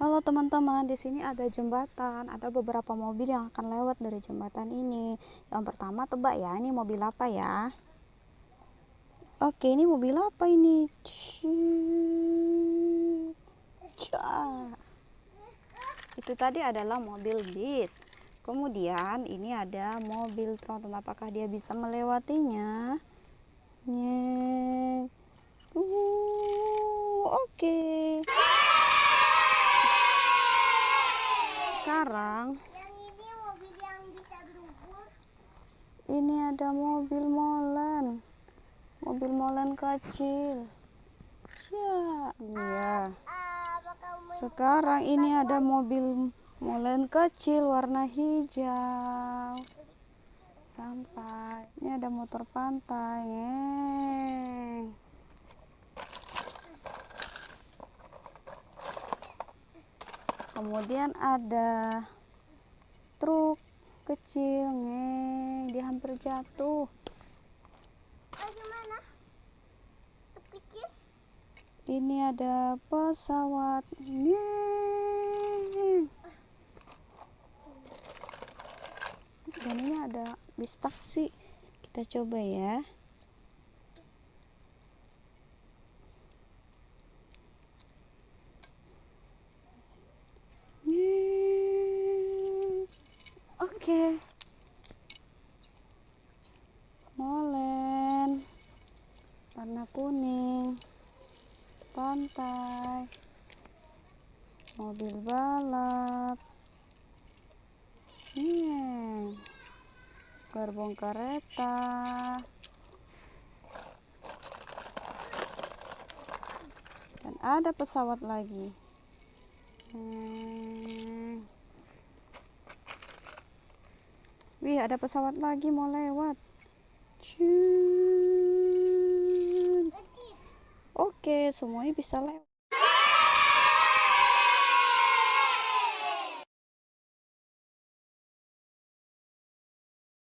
Halo teman-teman, di sini ada jembatan, ada beberapa mobil yang akan lewat dari jembatan ini. Yang pertama tebak ya, ini mobil apa ya? Oke, ini mobil apa ini? Itu tadi adalah mobil bis. Kemudian ini ada mobil tronton, apakah dia bisa melewatinya? Oke. Sekarang ini ada mobil molen kecil. Iya. Sekarang ini ada mobil molen kecil warna hijau. Sampai ini ada motor pantai. Kemudian ada truk kecil, dia hampir jatuh. Gimana? Truk kecil? Ini ada pesawat. Dan ini ada bis taksi. Kita coba ya. Oke. Molen warna kuning, pantai, mobil balap, gerbong kereta, dan ada pesawat lagi. Wih, ada pesawat lagi mau lewat. Oke, semuanya bisa lewat.